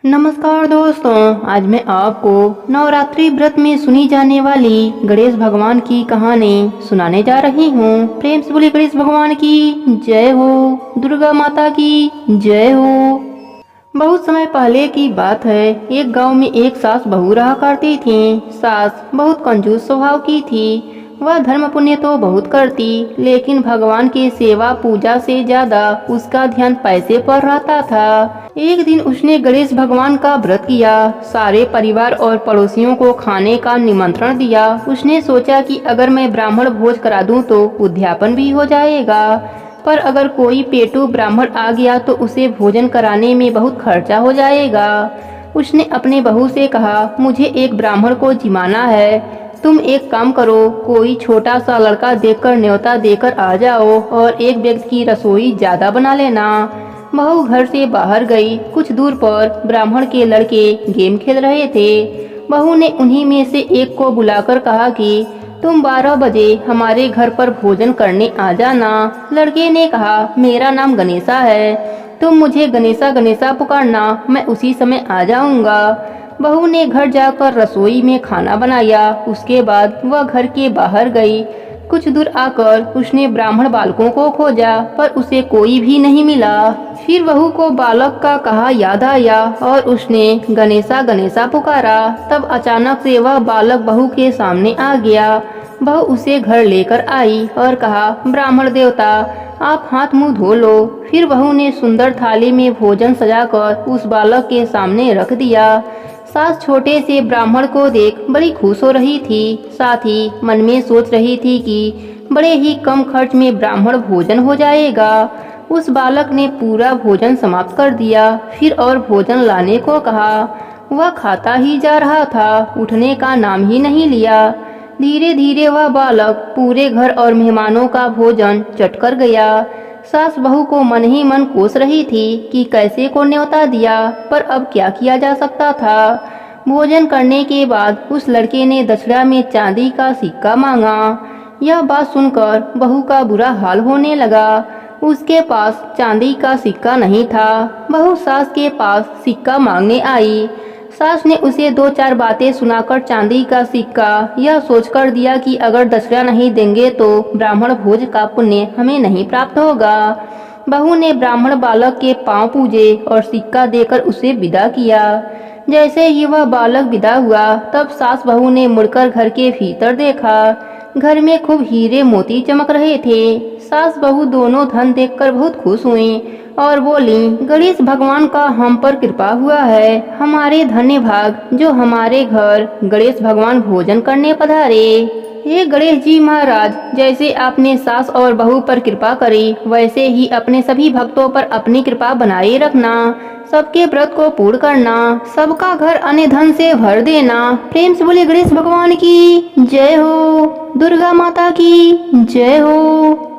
नमस्कार दोस्तों, आज मैं आपको नवरात्रि व्रत में सुनी जाने वाली गणेश भगवान की कहानी सुनाने जा रही हूँ। प्रेम से बोलिए गणेश भगवान की जय हो, दुर्गा माता की जय हो। बहुत समय पहले की बात है। एक गांव में एक सास बहू रहा करती थी। सास बहुत कंजूस स्वभाव की थी। वह धर्म पुण्य तो बहुत करती, लेकिन भगवान की सेवा पूजा से ज्यादा उसका ध्यान पैसे पर रहता था। एक दिन उसने गणेश भगवान का व्रत किया। सारे परिवार और पड़ोसियों को खाने का निमंत्रण दिया। उसने सोचा कि अगर मैं ब्राह्मण भोज करा दूं तो उद्यापन भी हो जाएगा, पर अगर कोई पेटू ब्राह्मण आ गया तो उसे भोजन कराने में बहुत खर्चा हो जाएगा। उसने अपने बहू से कहा, मुझे एक ब्राह्मण को जिमाना है। तुम एक काम करो, कोई छोटा सा लड़का देखकर न्योता देकर आ जाओ और एक व्यक्ति की रसोई ज्यादा बना लेना। बहू घर से बाहर गई। कुछ दूर पर ब्राह्मण के लड़के गेम खेल रहे थे। बहू ने उन्हीं में से एक को बुलाकर कहा कि तुम 12 बजे हमारे घर पर भोजन करने आ जाना। लड़के ने कहा, मेरा नाम गणेशा है, तुम मुझे गणेशा गणेशा पुकारना, मैं उसी समय आ जाऊंगा। बहू ने घर जाकर रसोई में खाना बनाया। उसके बाद वह घर के बाहर गई। कुछ दूर आकर उसने ब्राह्मण बालकों को खोजा, पर उसे कोई भी नहीं मिला। फिर बहू को बालक का कहा याद आया और उसने गणेशा गणेशा पुकारा। तब अचानक से वह बालक बहू के सामने आ गया। बहू उसे घर लेकर आई और कहा, ब्राह्मण देवता, आप हाथ मुंह धो लो। फिर बहू ने सुंदर थाली में भोजन सजाकर उस बालक के सामने रख दिया। सास छोटे से ब्राह्मण को देख बड़ी खुश हो रही थी। साथ ही मन में सोच रही थी कि बड़े ही कम खर्च में ब्राह्मण भोजन हो जाएगा। उस बालक ने पूरा भोजन समाप्त कर दिया। फिर और भोजन लाने को कहा। वह खाता ही जा रहा था, उठने का नाम ही नहीं लिया। धीरे धीरे वह बालक पूरे घर और मेहमानों का भोजन चट कर गया। सास बहू को मन ही मन कोस रही थी कि कैसे को न्योता दिया, पर अब क्या किया जा सकता था। भोजन करने के बाद उस लड़के ने दक्षिणा में चांदी का सिक्का मांगा। यह बात सुनकर बहू का बुरा हाल होने लगा। उसके पास चांदी का सिक्का नहीं था। बहू सास के पास सिक्का मांगने आई। सास ने उसे 2-4 बातें सुनाकर चांदी का सिक्का यह सोचकर दिया कि अगर दक्षिणा नहीं देंगे तो ब्राह्मण भोज का पुण्य हमें नहीं प्राप्त होगा। बहू ने ब्राह्मण बालक के पांव पूजे और सिक्का देकर उसे विदा किया। जैसे ही वह बालक विदा हुआ, तब सास बहू ने मुड़कर घर के भीतर देखा। घर में खूब हीरे मोती चमक रहे थे। सास बहू दोनों धन देखकर बहुत खुश हुई और बोली, गणेश भगवान का हम पर कृपा हुआ है। हमारे धन्य भाग जो हमारे घर गणेश भगवान भोजन करने पधारे। हे गणेश जी महाराज, जैसे आपने सास और बहू पर कृपा करी, वैसे ही अपने सभी भक्तों पर अपनी कृपा बनाए रखना। सबके व्रत को पूर्ण करना, सबका घर अन्य धन से भर देना। प्रेम से बोले गणेश भगवान की जय हो, दुर्गा माता की जय हो।